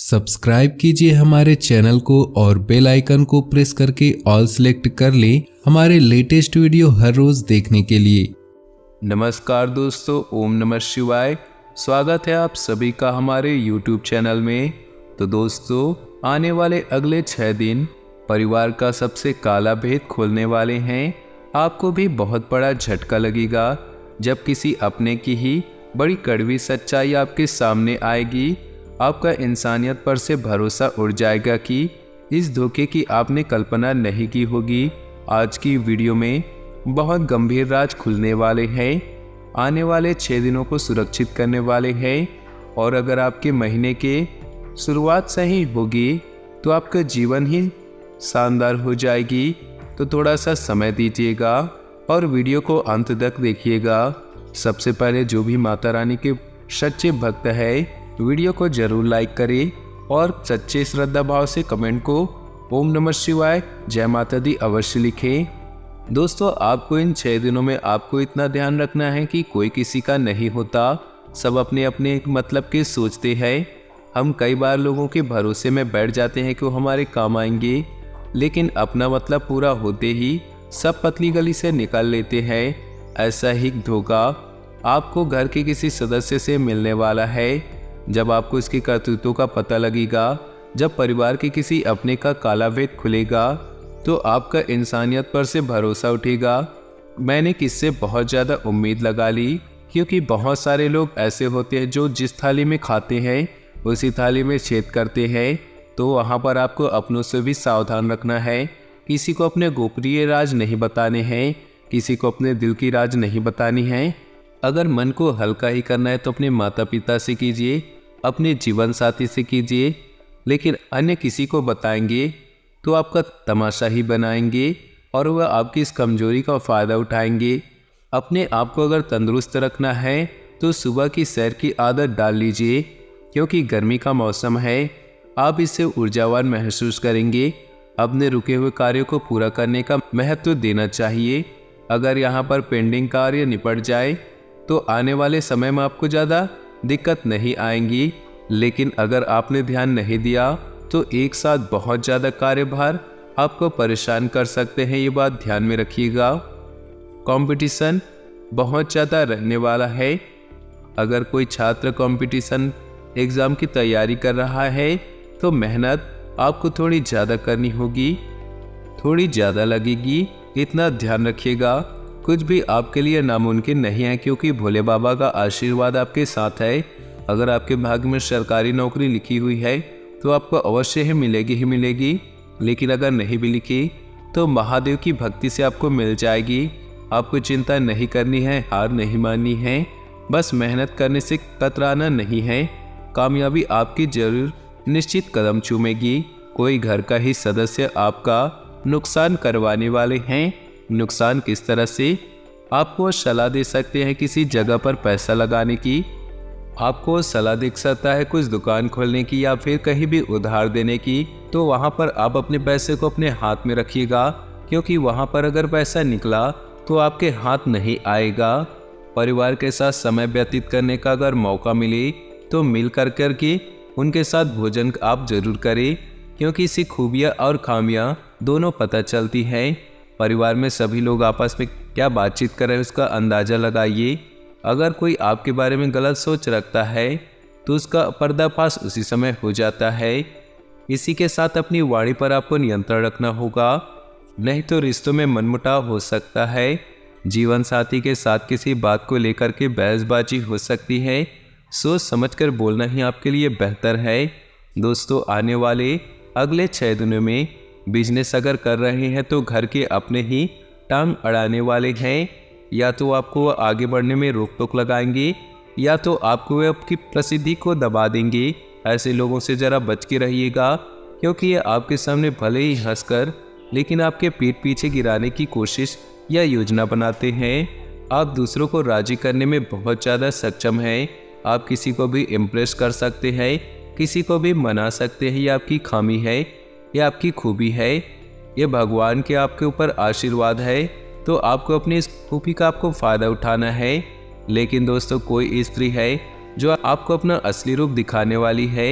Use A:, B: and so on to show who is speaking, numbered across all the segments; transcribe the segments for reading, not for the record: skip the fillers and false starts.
A: Subscribe कीजिए हमारे channel को और बेल आइकन को प्रेस करके ऑल सेलेक्ट कर लें हमारे लेटेस्ट वीडियो हर रोज देखने के लिए।
B: नमस्कार दोस्तों, ओम नमः शिवाय। स्वागत है आप सभी का हमारे YouTube चैनल में। तो दोस्तों, आने वाले अगले 6 दिन परिवार का सबसे काला भेद खोलने वाले हैं। आपको भी बहुत बड़ा झटका लगेगा जब किसी अपने की ही बड़ी कड़वी सच्चाई आपके सामने आएगी। आपका इंसानियत पर से भरोसा उड़ जाएगा कि इस धोखे की आपने कल्पना नहीं की होगी। आज की वीडियो में बहुत गंभीर राज खुलने वाले हैं, आने वाले 6 दिनों को सुरक्षित करने वाले हैं। और अगर आपके महीने के शुरुआत सही होगी तो आपका जीवन ही शानदार हो जाएगी। तो थोड़ा सा समय दीजिएगा और वीडियो को अंत तक देखिएगा। सबसे पहले जो भी माता रानी के सच्चे भक्त है वीडियो को जरूर लाइक करें और सच्चे श्रद्धा भाव से कमेंट को ओम नमः शिवाय जय माता दी अवश्य लिखें। दोस्तों, आपको इन 6 दिनों में आपको इतना ध्यान रखना है कि कोई किसी का नहीं होता, सब अपने अपने मतलब के सोचते हैं। हम कई बार लोगों के भरोसे में बैठ जाते हैं कि वो हमारे काम आएंगे, लेकिन अपना मतलब पूरा होते ही सब पतली गली से निकल लेते हैं। ऐसा ही धोखा आपको घर के किसी सदस्य से मिलने वाला है। जब आपको इसके करतूतों का पता लगेगा, जब परिवार के किसी अपने का काला भेद खुलेगा, तो आपका इंसानियत पर से भरोसा उठेगा। मैंने किससे बहुत ज़्यादा उम्मीद लगा ली, क्योंकि बहुत सारे लोग ऐसे होते हैं जो जिस थाली में खाते हैं उसी थाली में छेद करते हैं। तो वहाँ पर आपको अपनों से भी सावधान रखना है। किसी को अपने गोपनीय राज नहीं बताने हैं, किसी को अपने दिल की राज नहीं बतानी है। अगर मन को हल्का ही करना है तो अपने माता पिता से कीजिए, अपने जीवन साथी से कीजिए, लेकिन अन्य किसी को बताएंगे तो आपका तमाशा ही बनाएंगे और वह आपकी इस कमजोरी का फ़ायदा उठाएंगे। अपने आप को अगर तंदुरुस्त रखना है तो सुबह की सैर की आदत डाल लीजिए, क्योंकि गर्मी का मौसम है। आप इससे ऊर्जावान महसूस करेंगे। अपने रुके हुए कार्यों को पूरा करने का महत्व देना चाहिए। अगर यहाँ पर पेंडिंग कार्य निपट जाए तो आने वाले समय में आपको ज़्यादा दिक्कत नहीं आएंगी, लेकिन अगर आपने ध्यान नहीं दिया तो एक साथ बहुत ज़्यादा कार्यभार आपको परेशान कर सकते हैं। ये बात ध्यान में रखिएगा। कंपटीशन बहुत ज़्यादा रहने वाला है। अगर कोई छात्र कंपटीशन एग्ज़ाम की तैयारी कर रहा है तो मेहनत आपको थोड़ी ज़्यादा करनी होगी, थोड़ी ज़्यादा लगेगी, इतना ध्यान रखिएगा। कुछ भी आपके लिए नामुमकिन नहीं है, क्योंकि भोले बाबा का आशीर्वाद आपके साथ है। अगर आपके भाग्य में सरकारी नौकरी लिखी हुई है तो आपको अवश्य ही मिलेगी, लेकिन अगर नहीं भी लिखी तो महादेव की भक्ति से आपको मिल जाएगी। आपको चिंता नहीं करनी है, हार नहीं माननी है, बस मेहनत करने से कतराना नहीं है। कामयाबी आपकी जरूर निश्चित कदम चूमेगी। कोई घर का ही सदस्य आपका नुकसान करवाने वाले हैं। नुकसान किस तरह से? आपको सलाह दे सकते हैं किसी जगह पर पैसा लगाने की, आपको सलाह दे सकता है कुछ दुकान खोलने की या फिर कहीं भी उधार देने की। तो वहाँ पर आप अपने पैसे को अपने हाथ में रखिएगा, क्योंकि वहाँ पर अगर पैसा निकला तो आपके हाथ नहीं आएगा। परिवार के साथ समय व्यतीत करने का अगर मौका मिले तो मिल कर के उनके साथ भोजन आप जरूर करें, क्योंकि इससे खूबियाँ और खामियाँ दोनों पता चलती हैं। परिवार में सभी लोग आपस में क्या बातचीत कर रहे हैं उसका अंदाज़ा लगाइए। अगर कोई आपके बारे में गलत सोच रखता है तो उसका पर्दाफाश उसी समय हो जाता है। इसी के साथ अपनी वाणी पर आपको नियंत्रण रखना होगा, नहीं तो रिश्तों में मनमुटाव हो सकता है। जीवन साथी के साथ किसी बात को लेकर के बहसबाजी हो सकती है। सोच समझकर बोलना ही आपके लिए बेहतर है। दोस्तों, आने वाले अगले 6 दिनों में बिजनेस अगर कर रहे हैं तो घर के अपने ही टांग अड़ाने वाले हैं। या तो आपको आगे बढ़ने में रोक टोक लगाएंगे, या तो आपको वे आपकी प्रसिद्धि को दबा देंगे। ऐसे लोगों से ज़रा बच के रहिएगा, क्योंकि ये आपके सामने भले ही हंसकर लेकिन आपके पीठ पीछे गिराने की कोशिश या योजना बनाते हैं। आप दूसरों को राजी करने में बहुत ज़्यादा सक्षम हैं। आप किसी को भी इम्प्रेस कर सकते हैं, किसी को भी मना सकते हैं। ये आपकी खामी है, ये आपकी खूबी है, ये भगवान के आपके ऊपर आशीर्वाद है। तो आपको अपनी इस खूबी का आपको फ़ायदा उठाना है। लेकिन दोस्तों, कोई स्त्री है जो आपको अपना असली रूप दिखाने वाली है।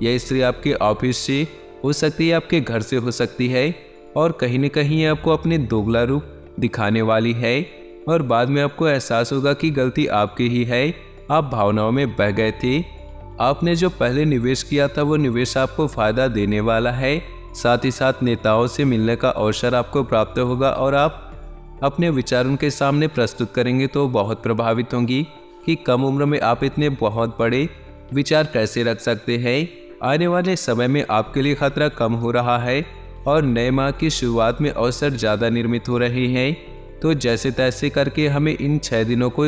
B: यह स्त्री आपके ऑफिस से हो सकती है, आपके घर से हो सकती है, और कहीं न कहीं आपको अपने दोगला रूप दिखाने वाली है और बाद में आपको एहसास होगा कि गलती आपकी ही है। आप भावनाओं में बह गए थे। आपने जो पहले निवेश किया था वो निवेश आपको फायदा देने वाला है। साथ ही साथ नेताओं से मिलने का अवसर आपको प्राप्त होगा और आप अपने विचार उनके सामने प्रस्तुत करेंगे तो बहुत प्रभावित होंगी कि कम उम्र में आप इतने बहुत बड़े विचार कैसे रख सकते हैं। आने वाले समय में आपके लिए खतरा कम हो रहा है और नए माह की शुरुआत में अवसर ज़्यादा निर्मित हो रहे हैं। तो जैसे तैसे करके हमें इन 6 दिनों को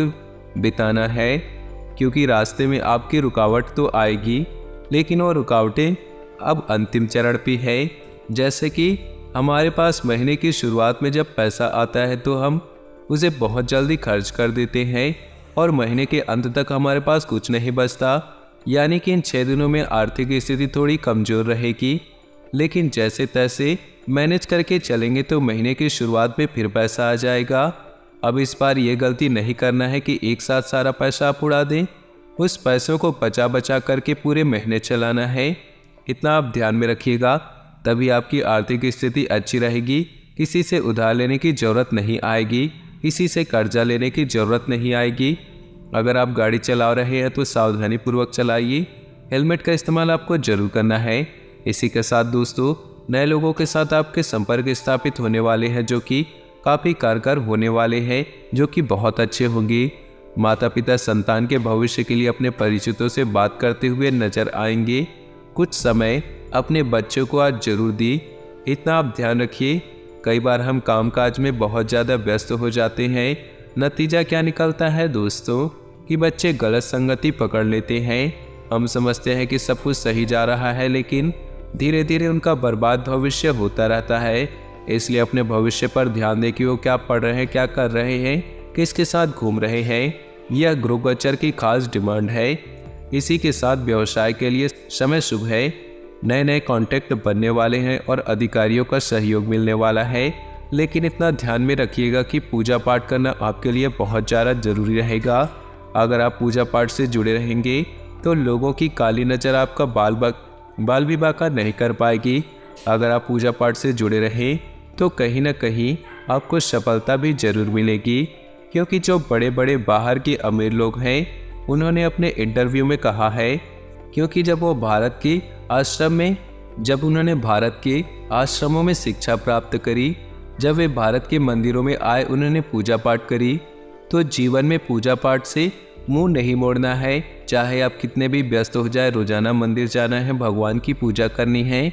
B: बिताना है, क्योंकि रास्ते में आपकी रुकावट तो आएगी, लेकिन वो रुकावटें अब अंतिम चरण पे है। जैसे कि हमारे पास महीने की शुरुआत में जब पैसा आता है तो हम उसे बहुत जल्दी खर्च कर देते हैं और महीने के अंत तक हमारे पास कुछ नहीं बचता। यानी कि इन 6 दिनों में आर्थिक स्थिति थोड़ी कमज़ोर रहेगी, लेकिन जैसे तैसे मैनेज करके चलेंगे तो महीने की शुरुआत में फिर पैसा आ जाएगा। अब इस बार ये गलती नहीं करना है कि एक साथ सारा पैसा आप उड़ा दें। उस पैसों को बचा बचा करके पूरे महीने चलाना है। इतना आप ध्यान में रखिएगा, तभी आपकी आर्थिक स्थिति अच्छी रहेगी। किसी से उधार लेने की ज़रूरत नहीं आएगी, किसी से कर्जा लेने की ज़रूरत नहीं आएगी। अगर आप गाड़ी चला रहे हैं तो सावधानीपूर्वक चलाइए। हेलमेट का इस्तेमाल आपको जरूर करना है। इसी के साथ दोस्तों, नए लोगों के साथ आपके संपर्क स्थापित होने वाले हैं जो कि काफ़ी कारगर होने वाले हैं, जो कि बहुत अच्छे होंगे। माता पिता संतान के भविष्य के लिए अपने परिचितों से बात करते हुए नजर आएंगे। कुछ समय अपने बच्चों को आज जरूर दी। इतना आप ध्यान रखिए, कई बार हम कामकाज में बहुत ज़्यादा व्यस्त हो जाते हैं। नतीजा क्या निकलता है दोस्तों कि बच्चे गलत संगति पकड़ लेते हैं। हम समझते हैं कि सब कुछ सही जा रहा है, लेकिन धीरे धीरे उनका बर्बाद भविष्य होता रहता है। इसलिए अपने भविष्य पर ध्यान दें कि वो क्या पढ़ रहे हैं, क्या कर रहे हैं, किसके साथ घूम रहे हैं। यह गृह गोचर की खास डिमांड है। इसी के साथ व्यवसाय के लिए समय शुभ है। नए नए कॉन्टैक्ट बनने वाले हैं और अधिकारियों का सहयोग मिलने वाला है। लेकिन इतना ध्यान में रखिएगा कि पूजा पाठ करना आपके लिए बहुत ज़्यादा जरूरी रहेगा। अगर आप पूजा पाठ से जुड़े रहेंगे तो लोगों की काली नज़र आपका बाल भी बाका नहीं कर पाएगी। अगर आप पूजा पाठ से जुड़े रहें तो कहीं ना कहीं आपको सफलता भी जरूर मिलेगी, क्योंकि जो बड़े बड़े बाहर के अमीर लोग हैं उन्होंने अपने इंटरव्यू में कहा है, क्योंकि जब उन्होंने भारत के आश्रमों में शिक्षा प्राप्त करी, जब वे भारत के मंदिरों में आए, उन्होंने पूजा पाठ करी, तो जीवन में पूजा पाठ से मुंह नहीं मोड़ना है। चाहे आप कितने भी व्यस्त हो जाए, रोजाना मंदिर जाना है, भगवान की पूजा करनी है,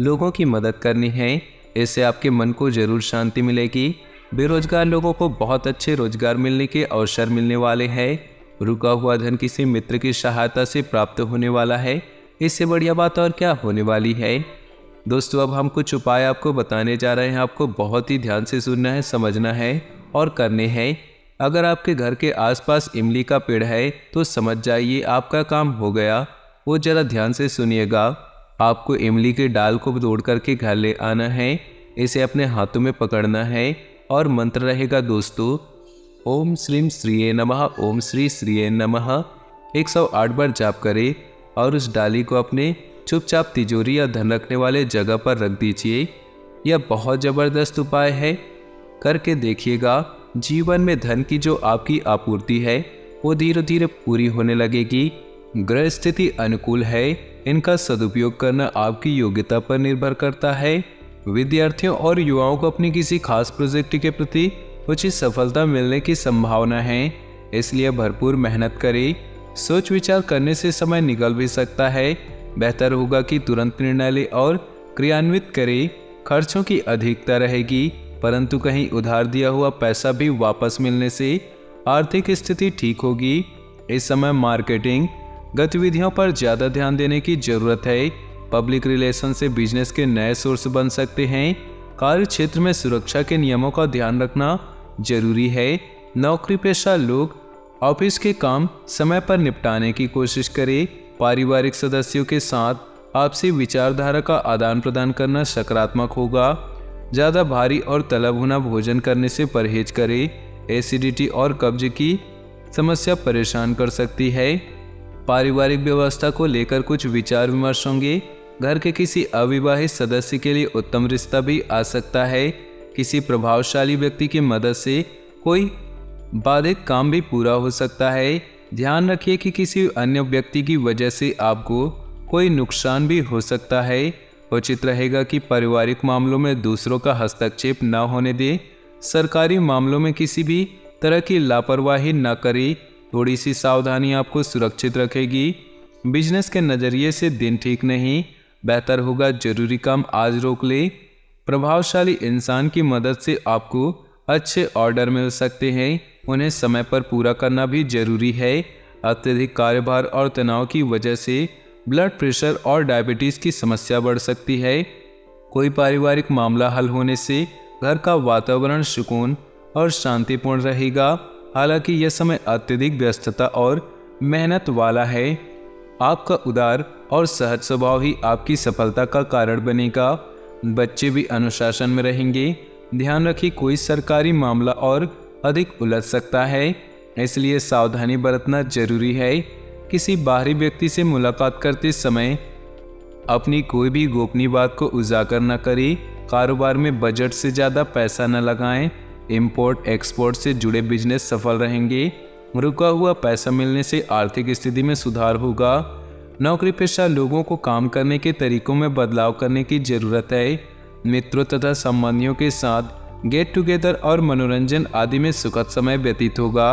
B: लोगों की मदद करनी है। इससे आपके मन को जरूर शांति मिलेगी। बेरोजगार लोगों को बहुत अच्छे रोजगार मिलने के अवसर मिलने वाले हैं। रुका हुआ धन किसी मित्र की सहायता से प्राप्त होने वाला है। इससे बढ़िया बात और क्या होने वाली है। दोस्तों, अब हम कुछ उपाय आपको बताने जा रहे हैं। आपको बहुत ही ध्यान से सुनना है, समझना है और करने हैं। अगर आपके घर के आसपास इमली का पेड़ है तो समझ जाइए आपका काम हो गया। वो जरा ध्यान से सुनिएगा। आपको इमली के डाल को तोड़ करके घर ले आना है। इसे अपने हाथों में पकड़ना है और मंत्र रहेगा दोस्तों, ओम श्रीम श्रीये नमः, ओम श्री श्रीये नमः। 108 बार जाप करें और उस डाली को अपने चुपचाप तिजोरी या धन रखने वाले जगह पर रख दीजिए। यह बहुत ज़बरदस्त उपाय है, करके देखिएगा। जीवन में धन की जो आपकी आपूर्ति है वो धीरे धीरे पूरी होने लगेगी। ग्रह स्थिति अनुकूल है। इनका सदुपयोग करना आपकी योग्यता पर निर्भर करता है। विद्यार्थियों और युवाओं को अपनी किसी खास प्रोजेक्ट के प्रति उचित सफलता मिलने की संभावना है, इसलिए भरपूर मेहनत करें। सोच विचार करने से समय निकल भी सकता है। बेहतर होगा कि तुरंत निर्णय लें और क्रियान्वित करें। खर्चों की अधिकता रहेगी, परंतु कहीं उधार दिया हुआ पैसा भी वापस मिलने से आर्थिक स्थिति ठीक होगी। इस समय मार्केटिंग गतिविधियों पर ज़्यादा ध्यान देने की जरूरत है। पब्लिक रिलेशन से बिजनेस के नए सोर्स बन सकते हैं। कार्य क्षेत्र में सुरक्षा के नियमों का ध्यान रखना जरूरी है। नौकरी पेशा लोग ऑफिस के काम समय पर निपटाने की कोशिश करें। पारिवारिक सदस्यों के साथ आपसी विचारधारा का आदान प्रदान करना सकारात्मक होगा। ज़्यादा भारी और तला भुना भोजन करने से परहेज करें। एसिडिटी और कब्ज की समस्या परेशान कर सकती है। पारिवारिक व्यवस्था को लेकर कुछ विचार विमर्श होंगे। घर के किसी अविवाहित सदस्य के लिए उत्तम रिश्ता भी आ सकता है। किसी प्रभावशाली व्यक्ति की मदद से कोई बाधित काम भी पूरा हो सकता है। ध्यान रखिए कि किसी अन्य व्यक्ति की वजह से आपको कोई नुकसान भी हो सकता है। उचित रहेगा कि पारिवारिक मामलों में दूसरों का हस्तक्षेप न होने दें। सरकारी मामलों में किसी भी तरह की लापरवाही न करें। थोड़ी सी सावधानी आपको सुरक्षित रखेगी। बिजनेस के नज़रिए से दिन ठीक नहीं, बेहतर होगा जरूरी काम आज रोक ले। प्रभावशाली इंसान की मदद से आपको अच्छे ऑर्डर मिल सकते हैं, उन्हें समय पर पूरा करना भी जरूरी है। अत्यधिक कार्यभार और तनाव की वजह से ब्लड प्रेशर और डायबिटीज़ की समस्या बढ़ सकती है। कोई पारिवारिक मामला हल होने से घर का वातावरण सुकून और शांतिपूर्ण रहेगा। हालांकि यह समय अत्यधिक व्यस्तता और मेहनत वाला है। आपका उदार और सहज स्वभाव ही आपकी सफलता का कारण बनेगा। बच्चे भी अनुशासन में रहेंगे। ध्यान रखिए कोई सरकारी मामला और अधिक उलझ सकता है, इसलिए सावधानी बरतना जरूरी है। किसी बाहरी व्यक्ति से मुलाकात करते समय अपनी कोई भी गोपनीय बात को उजागर न करें। कारोबार में बजट से ज़्यादा पैसा न लगाएं। इंपोर्ट एक्सपोर्ट से जुड़े बिजनेस सफल रहेंगे। रुका हुआ पैसा मिलने से आर्थिक स्थिति में सुधार होगा। नौकरी पेशा लोगों को काम करने के तरीकों में बदलाव करने की ज़रूरत है। मित्रों तथा संबंधियों के साथ गेट टुगेदर और मनोरंजन आदि में सुखद समय व्यतीत होगा।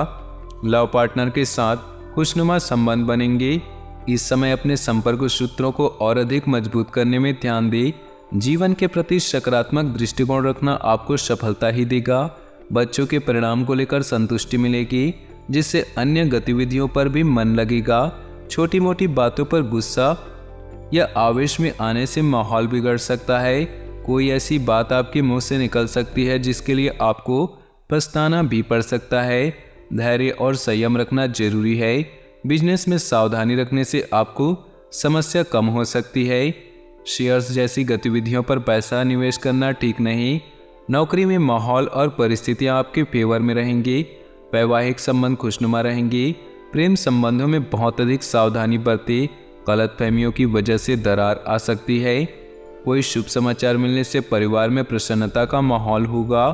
B: लव पार्टनर के साथ खुशनुमा संबंध बनेंगे। इस समय अपने संपर्क सूत्रों को और अधिक मजबूत करने में ध्यान दें। जीवन के प्रति सकारात्मक दृष्टिकोण रखना आपको सफलता ही देगा। बच्चों के परिणाम को लेकर संतुष्टि मिलेगी, जिससे अन्य गतिविधियों पर भी मन लगेगा। छोटी मोटी बातों पर गुस्सा या आवेश में आने से माहौल बिगड़ सकता है। कोई ऐसी बात आपके मुंह से निकल सकती है जिसके लिए आपको पछताना भी पड़ सकता है। धैर्य और संयम रखना जरूरी है। बिजनेस में सावधानी रखने से आपको समस्या कम हो सकती है। शेयर्स जैसी गतिविधियों पर पैसा निवेश करना ठीक नहीं। नौकरी में माहौल और परिस्थितियां आपके फेवर में रहेंगी। वैवाहिक संबंध खुशनुमा रहेंगे। प्रेम संबंधों में बहुत अधिक सावधानी बरतें। गलतफहमियों की वजह से दरार आ सकती है। कोई शुभ समाचार मिलने से परिवार में प्रसन्नता का माहौल होगा।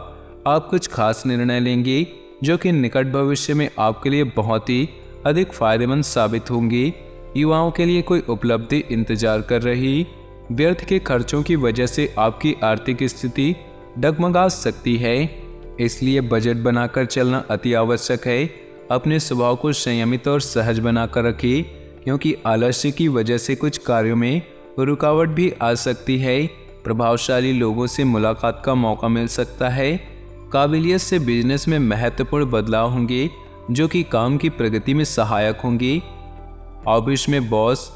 B: आप कुछ खास निर्णय लेंगे जो कि निकट भविष्य में आपके लिए बहुत ही अधिक फायदेमंद साबित होंगी। युवाओं के लिए कोई उपलब्धि इंतजार कर रही। व्यर्थ के खर्चों की वजह से आपकी आर्थिक स्थिति डगमगा सकती है, इसलिए बजट बनाकर चलना अति आवश्यक है। अपने स्वभाव को संयमित और सहज बनाकर रखिए, क्योंकि आलस्य की वजह से कुछ कार्यों में रुकावट भी आ सकती है। प्रभावशाली लोगों से मुलाकात का मौका मिल सकता है। काबिलियत से बिजनेस में महत्वपूर्ण बदलाव होंगे जो कि काम की प्रगति में सहायक होंगे। ऑफिस में बॉस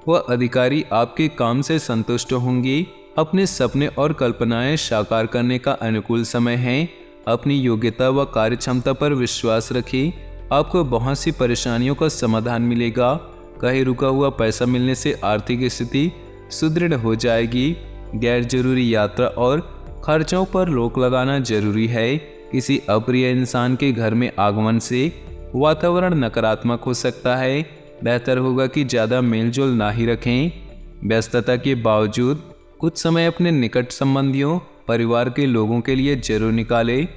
B: व अधिकारी आपके काम से संतुष्ट होंगे। अपने सपने और कल्पनाएं साकार करने का अनुकूल समय है। अपनी योग्यता व कार्यक्षमता पर विश्वास रखिए। आपको बहुत सी परेशानियों का समाधान मिलेगा। कहीं रुका हुआ पैसा मिलने से आर्थिक स्थिति सुदृढ़ हो जाएगी। गैर जरूरी यात्रा और खर्चों पर रोक लगाना जरूरी है। किसी अप्रिय इंसान के घर में आगमन से वातावरण नकारात्मक हो सकता है। बेहतर होगा कि ज़्यादा मेलजोल ना ही रखें। व्यस्तता के बावजूद कुछ समय अपने निकट संबंधियों, परिवार के लोगों के लिए जरूर निकालें।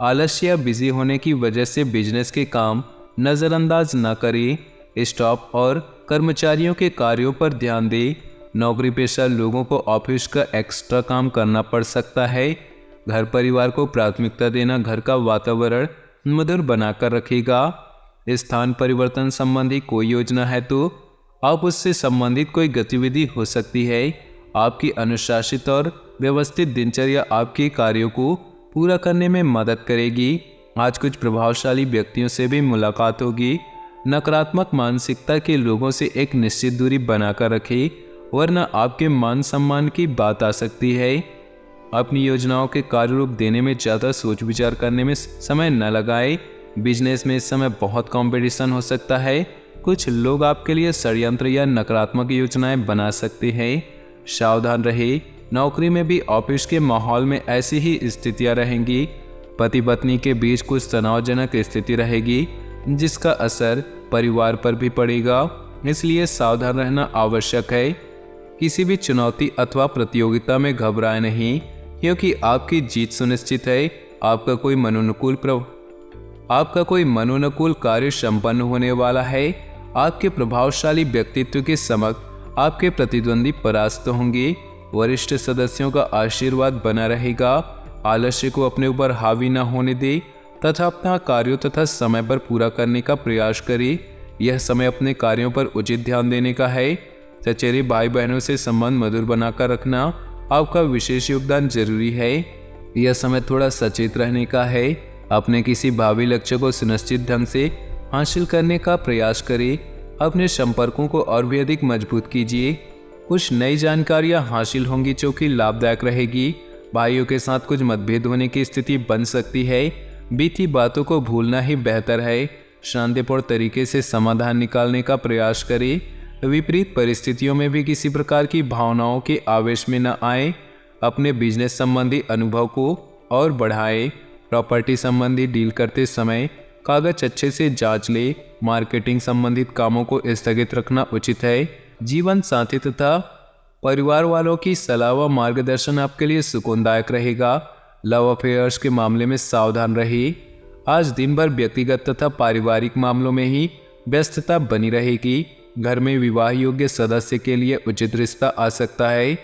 B: आलस्य या बिजी होने की वजह से बिजनेस के काम नज़रअंदाज न करें। स्टाफ और कर्मचारियों के कार्यों पर ध्यान दें। नौकरी पेशा लोगों को ऑफिस का एक्स्ट्रा काम करना पड़ सकता है। घर परिवार को प्राथमिकता देना घर का वातावरण मधुर बनाकर रखेगा। स्थान परिवर्तन संबंधी कोई योजना है तो आप उससे संबंधित कोई गतिविधि हो सकती है। आपकी अनुशासित और व्यवस्थित दिनचर्या आपके कार्यों को पूरा करने में मदद करेगी। आज कुछ प्रभावशाली व्यक्तियों से भी मुलाकात होगी। नकारात्मक मानसिकता के लोगों से एक निश्चित दूरी बनाकर रखें, वरना आपके मान सम्मान की बात आ सकती है। अपनी योजनाओं के कार्य रूप देने में ज़्यादा सोच विचार करने में समय न लगाएं। बिजनेस में इस समय बहुत कंपटीशन हो सकता है। कुछ लोग आपके लिए षड्यंत्र या नकारात्मक योजनाएं बना सकते हैं। सावधान रहे। नौकरी में भी ऑफिस के माहौल में ऐसी ही स्थितियां रहेंगी। पति पत्नी के बीच कुछ तनावजनक स्थिति रहेगी, जिसका असर परिवार पर भी पड़ेगा। इसलिए सावधान रहना आवश्यक है। किसी भी चुनौती अथवा प्रतियोगिता में घबराएं नहीं, क्योंकि आपकी जीत सुनिश्चित है। आपका कोई मनोनुकूल कार्य संपन्न होने वाला है। आपके प्रभावशाली व्यक्तित्व के समक्ष आपके प्रतिद्वंदी परास्त होंगे। वरिष्ठ सदस्यों का आशीर्वाद बना रहेगा। आलस्य को अपने ऊपर हावी न होने दे तथा अपना कार्यों तथा समय पर पूरा करने का प्रयास करें। यह समय अपने कार्यों पर उचित ध्यान देने का है। चचेरे भाई बहनों से संबंध मधुर बनाकर रखना आपका विशेष योगदान जरूरी है। यह समय थोड़ा सचेत रहने का है। अपने किसी भावी लक्ष्य को सुनिश्चित ढंग से हासिल करने का प्रयास करें। अपने संपर्कों को और भी अधिक मजबूत कीजिए। कुछ नई जानकारियां हासिल होंगी जो कि लाभदायक रहेगी। भाइयों के साथ कुछ मतभेद होने की स्थिति बन सकती है। बीती बातों को भूलना ही बेहतर है। शांतिपूर्ण तरीके से समाधान निकालने का प्रयास करें। विपरीत परिस्थितियों में भी किसी प्रकार की भावनाओं के आवेश में न आए। अपने बिजनेस संबंधी अनुभव को और बढ़ाएं। प्रॉपर्टी संबंधी डील करते समय कागज अच्छे से जांच ले। मार्केटिंग संबंधित कामों को स्थगित रखना उचित है। जीवन साथी तथा परिवार वालों की सलाह व मार्गदर्शन आपके लिए सुकूनदायक रहेगा। लव अफेयर्स के मामले में सावधान रहिए। आज दिन भर व्यक्तिगत तथा पारिवारिक मामलों में ही व्यस्तता बनी रहेगी। घर में विवाह योग्य सदस्य के लिए उचित रिश्ता आ सकता है।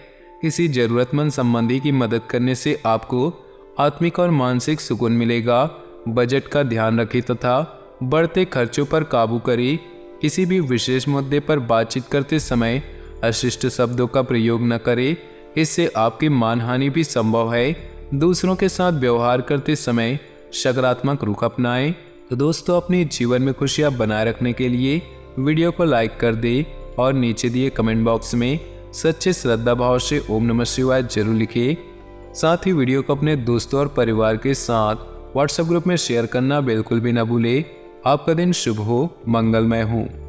B: किसी जरूरतमंद संबंधी की मदद करने से आपको आत्मिक और मानसिक सुकून मिलेगा। बजट का ध्यान रखें तथा बढ़ते खर्चों पर काबू करें। किसी भी विशेष मुद्दे पर बातचीत करते समय अशिष्ट शब्दों का प्रयोग न करें, इससे आपकी मानहानि भी संभव है। दूसरों के साथ व्यवहार करते समय सकारात्मक रुख अपनाएं। तो दोस्तों, अपने जीवन में खुशियां बनाए रखने के लिए वीडियो को लाइक कर दें और नीचे दिए कमेंट बॉक्स में सच्चे श्रद्धा भाव से ओम नमः शिवाय जरूर लिखिए। साथ ही वीडियो को अपने दोस्तों और परिवार के साथ व्हाट्सएप ग्रुप में शेयर करना बिल्कुल भी न भूलें। आपका दिन शुभ हो, मंगलमय हो।